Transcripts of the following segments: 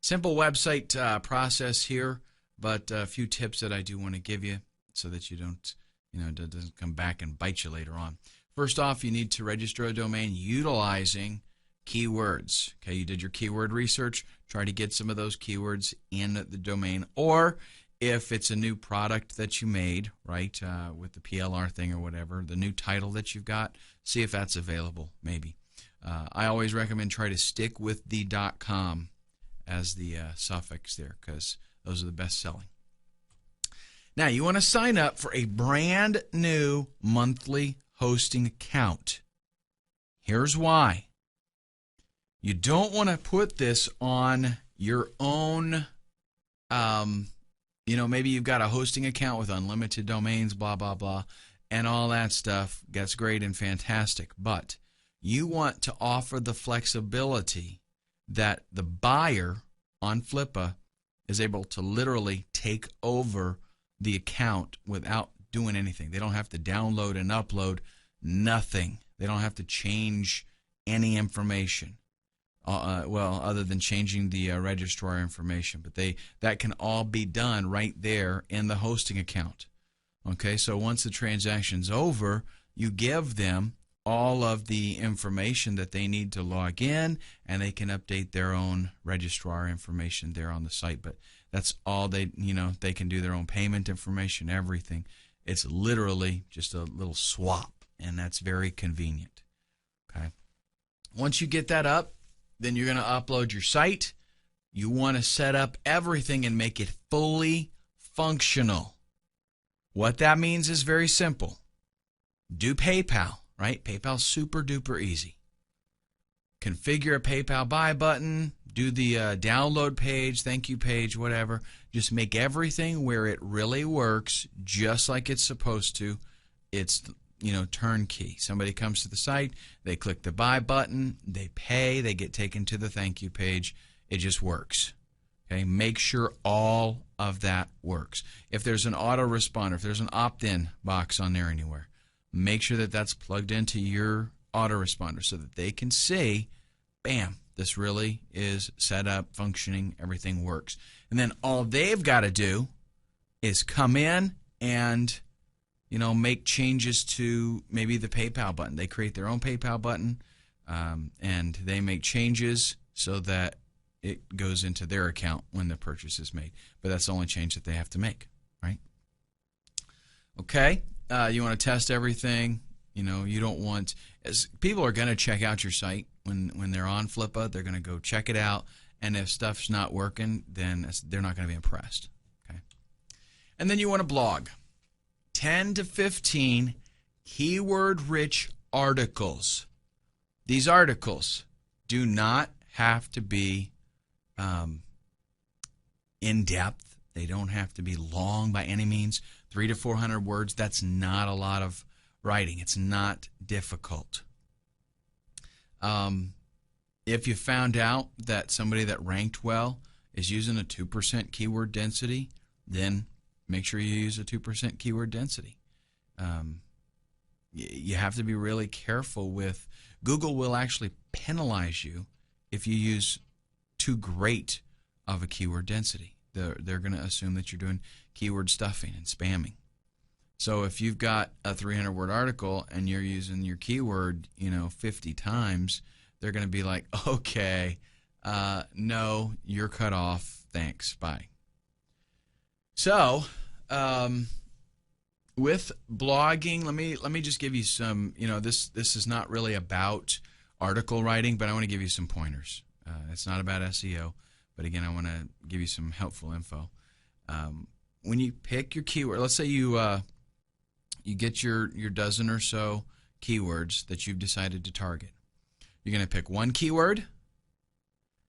Simple website process here, but a few tips that I do want to give you so that you don't, it doesn't come back and bite you later on. First off, you need to register a domain utilizing keywords. Okay, you did your keyword research. Try to get some of those keywords in the domain, or if it's a new product that you made, right, with the PLR thing or whatever, the new title that you've got, see if that's available, maybe. I always recommend try to stick with the .com as the suffix there, because those are the best selling. Now, you want to sign up for a brand new monthly hosting account. Here's why. You don't want to put this on your own, maybe you've got a hosting account with unlimited domains, blah, blah, blah, and all that stuff. That's great and fantastic. But you want to offer the flexibility that the buyer on Flippa is able to literally take over the account without doing anything. They don't have to download and upload nothing. They don't have to change any information. Other than changing the registrar information, but that can all be done right there in the hosting account. Okay, so once the transaction's over, you give them all of the information that they need to log in, and they can update their own registrar information there on the site. But that's all they can do their own payment information, everything. It's literally just a little swap, and that's very convenient. Okay, once you get that up, then you're going to upload your site. You want to set up everything and make it fully functional. What that means is very simple. Do PayPal, right? PayPal's super duper easy. Configure a PayPal buy button. Do the download page, thank you page, whatever. Just make everything where it really works, just like it's supposed to. It's turnkey. Somebody comes to the site, they click the buy button, they pay, they get taken to the thank you page. It just works. Okay, make sure all of that works. If there's an autoresponder, if there's an opt-in box on there anywhere, make sure that that's plugged into your autoresponder so that they can see, bam, this really is set up, functioning, everything works. And then all they've got to do is come in and make changes to maybe the PayPal button. They create their own PayPal button, and they make changes so that it goes into their account when the purchase is made. But that's the only change that they have to make, right? Okay, you want to test everything. You don't want, as people are going to check out your site when they're on Flippa. They're going to go check it out, and if stuff's not working, then they're not going to be impressed. Okay, and then you want to blog. 10 to 15 keyword-rich articles. These articles do not have to be in-depth. They don't have to be long by any means. 300 to 400 words, that's not a lot of writing. It's not difficult. If you found out that somebody that ranked well is using a 2% keyword density, then make sure you use a 2% keyword density. You have to be really careful with, Google will actually penalize you if you use too great of a keyword density. They're going to assume that you're doing keyword stuffing and spamming. So if you've got a 300-word article and you're using your keyword, 50 times, they're going to be like, okay, no, you're cut off. Thanks, bye. So, with blogging, let me just give you some. This is not really about article writing, but I want to give you some pointers. It's not about SEO, but again, I want to give you some helpful info. When you pick your keyword, let's say you get your dozen or so keywords that you've decided to target. You're going to pick one keyword.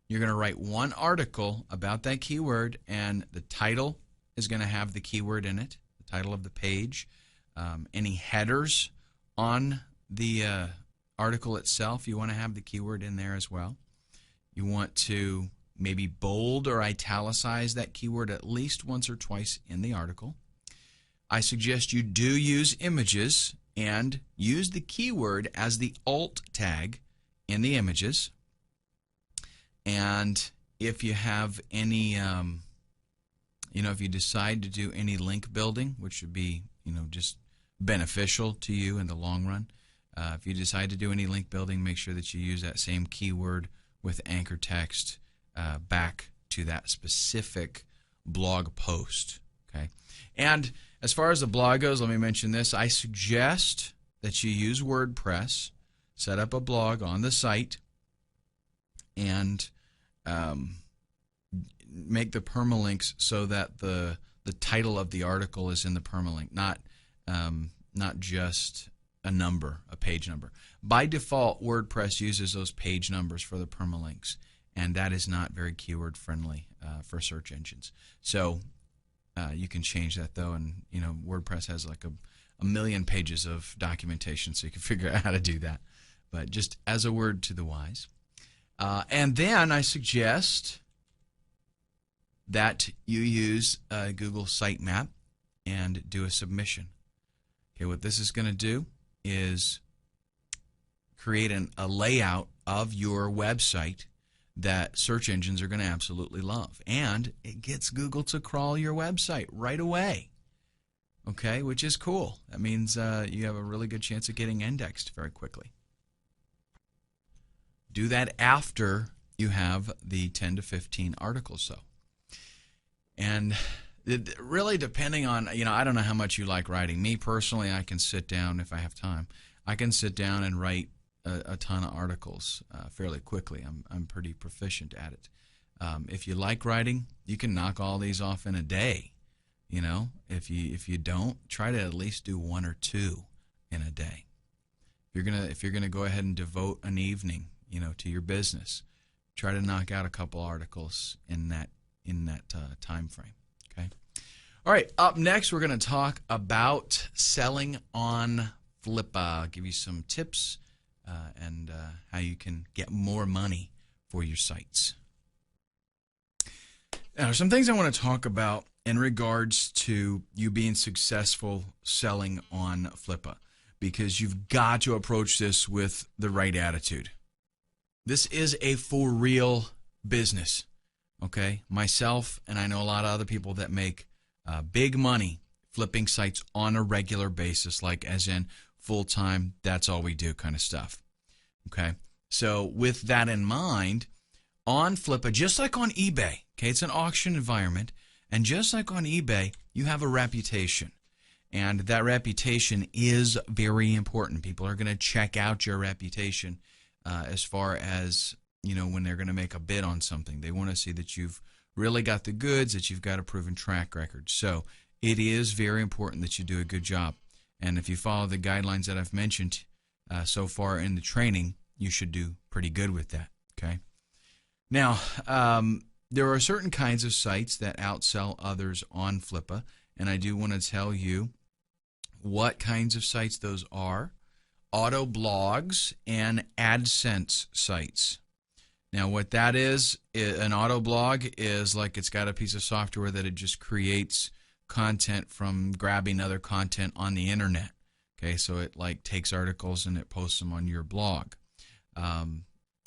You're going to write one article about that keyword, and the title is going to have the keyword in it, the title of the page. Any headers on the article itself, you want to have the keyword in there as well. You want to maybe bold or italicize that keyword at least once or twice in the article. I suggest you do use images and use the keyword as the alt tag in the images. And if you have any, if you decide to do any link building, which would be, just beneficial to you in the long run, if you decide to do any link building, make sure that you use that same keyword with anchor text back to that specific blog post. Okay, and as far as the blog goes, let me mention this. I suggest that you use WordPress, set up a blog on the site, and make the permalinks so that the title of the article is in the permalink, not just a page number. By default, WordPress uses those page numbers for the permalinks, and that is not very keyword friendly for search engines. So you can change that though, and WordPress has like a million pages of documentation, so you can figure out how to do that. But just as a word to the wise. And then I suggest that you use Google Sitemap and do a submission. Okay, what this is going to do is create a layout of your website that search engines are going to absolutely love. And it gets Google to crawl your website right away. Okay, which is cool. That means you have a really good chance of getting indexed very quickly. Do that after you have the 10 to 15 articles, though. And really depending on, I don't know how much you like writing. Me personally, I can sit down, if I have time, I can sit down and write a ton of articles fairly quickly. I'm pretty proficient at it. If you like writing, you can knock all these off in a day. If you don't, try to at least do one or two in a day. If you're gonna go ahead and devote an evening, to your business, try to knock out a couple articles in that time frame. Okay. All right. Up next, we're going to talk about selling on Flippa. I'll give you some tips and how you can get more money for your sites. Now, some things I want to talk about in regards to you being successful selling on Flippa, because you've got to approach this with the right attitude. This is a for real business, okay? Myself, and I know a lot of other people that make big money flipping sites on a regular basis, like as in full-time, that's all we do kind of stuff, okay? So with that in mind, on Flippa, just like on eBay, okay, it's an auction environment, and just like on eBay, you have a reputation. And that reputation is very important. People are going to check out your reputation as far as, when they're going to make a bid on something. They want to see that you've really got the goods, that you've got a proven track record. So it is very important that you do a good job. And if you follow the guidelines that I've mentioned so far in the training, you should do pretty good with that, okay? Now, there are certain kinds of sites that outsell others on Flippa, and I do want to tell you what kinds of sites those are. Auto blogs and AdSense sites. Now, what that is, an auto blog is like it's got a piece of software that it just creates content from grabbing other content on the internet. Okay, so it like takes articles and it posts them on your blog.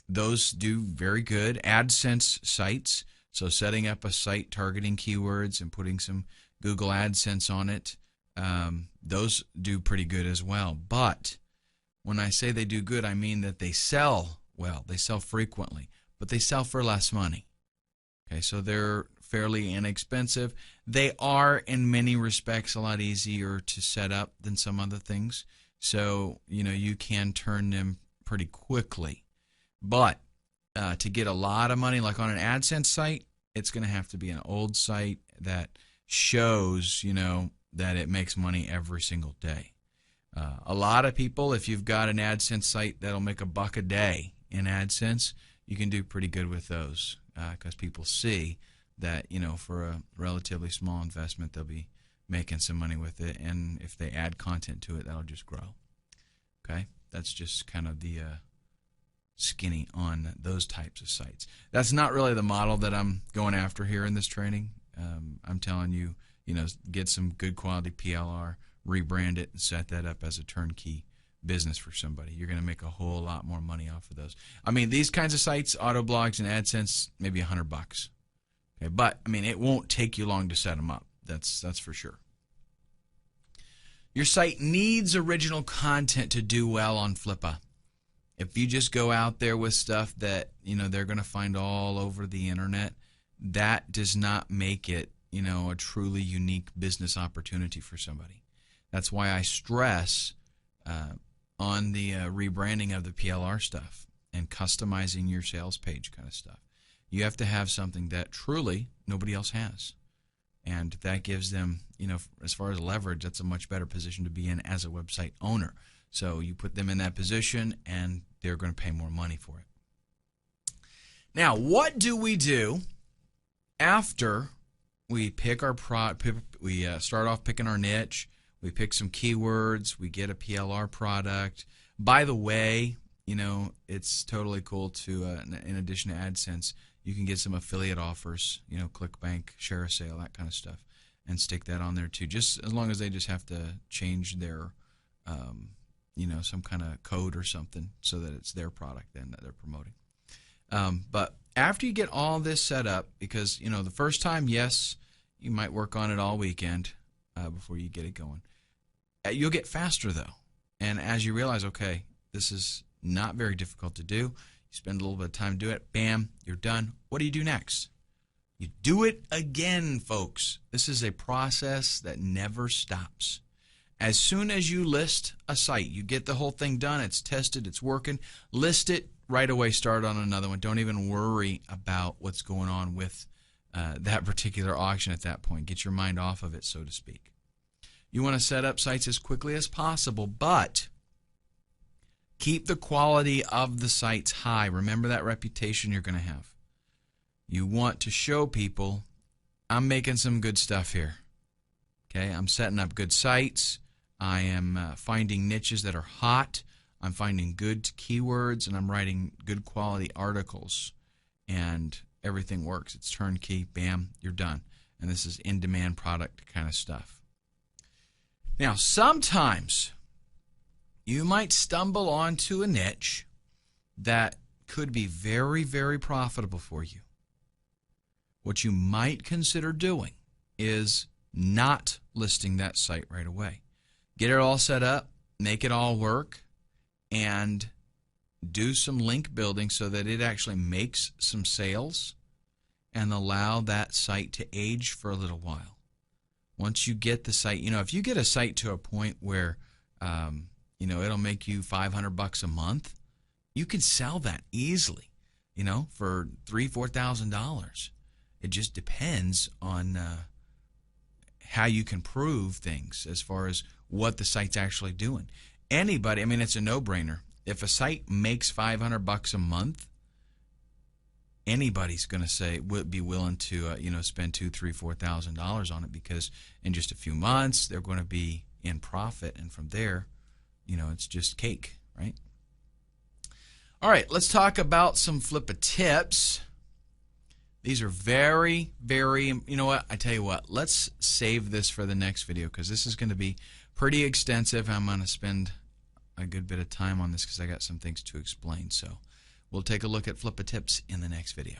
Those do very good. AdSense sites, so setting up a site targeting keywords and putting some Google AdSense on it, those do pretty good as well. But when I say they do good, I mean that they sell well. They sell frequently, but they sell for less money. Okay, so they're fairly inexpensive. They are, in many respects, a lot easier to set up than some other things. So, you can turn them pretty quickly. But to get a lot of money, like on an AdSense site, it's going to have to be an old site that shows, that it makes money every single day. A lot of people, if you've got an AdSense site that'll make $1 a day in AdSense, you can do pretty good with those because people see that, for a relatively small investment, they'll be making some money with it. And if they add content to it, that'll just grow. Okay? That's just kind of the skinny on those types of sites. That's not really the model that I'm going after here in this training. I'm telling you, get some good quality PLR, rebrand it, and set that up as a turnkey business for somebody. You're going to make a whole lot more money off of those. I mean, these kinds of sites, Autoblogs and AdSense, maybe $100. Okay, but I mean, it won't take you long to set them up. That's for sure. Your site needs original content to do well on Flippa. If you just go out there with stuff that, you know, they're going to find all over the internet, that does not make it, you know, a truly unique business opportunity for somebody. That's why I stress on the rebranding of the PLR stuff and customizing your sales page kind of stuff. You have to have something that truly nobody else has. And that gives them, you know, as far as leverage, that's a much better position to be in as a website owner. So you put them in that position and they're going to pay more money for it. Now, what do we do after we pick our we start off picking our niche, we pick some keywords, we get a PLR product. By the way, you know, it's totally cool to, in addition to AdSense, you can get some affiliate offers, you know, ClickBank, share a sale, that kind of stuff, and stick that on there too. Just as long as they just have to change their, you know, some kind of code or something so that it's their product then that they're promoting. But after you get all this set up, because, you know, the first time, yes, you might work on it all weekend before you get it going. You'll get faster though, and as you realize, okay, this is not very difficult to do. You spend a little bit of time to do it, bam, you're done. What do you do next? You do it again, folks. This is a process that never stops. As soon as you list a site, you get the whole thing done, it's tested, it's working, list it right away, start on another one. Don't even worry about what's going on with that particular auction at that point. Get your mind off of it, so to speak. You want to set up sites as quickly as possible, but keep the quality of the sites high. Remember that reputation you're going to have. You want to show people, I'm making some good stuff here. Okay, I'm setting up good sites. I am finding niches that are hot. I'm finding good keywords, and I'm writing good quality articles. And everything works. It's turnkey. Bam, you're done. And this is in-demand product kind of stuff. Now, sometimes you might stumble onto a niche that could be very, very profitable for you. What you might consider doing is not listing that site right away. Get it all set up, make it all work, and do some link building so that it actually makes some sales and allow that site to age for a little while. Once you get the site, you know, if you get a site to a point where you know, it'll make you $500 a month, you can sell that easily, you know, for $3,000-$4,000. It just depends on how you can prove things as far as what the site's actually doing. Anybody, I mean, it's a no-brainer. If a site makes $500 a month, anybody's going to say would be willing to you know, spend $2,000, $3,000, $4,000 on it, because in just a few months they're going to be in profit, and from there, you know, it's just cake, right? All right, let's talk about some Flippa tips. These are very, very, you know what, I tell you what, let's save this for the next video, because this is going to be pretty extensive. I'm going to spend a good bit of time on this because I got some things to explain. So we'll take a look at Flippa tips in the next video.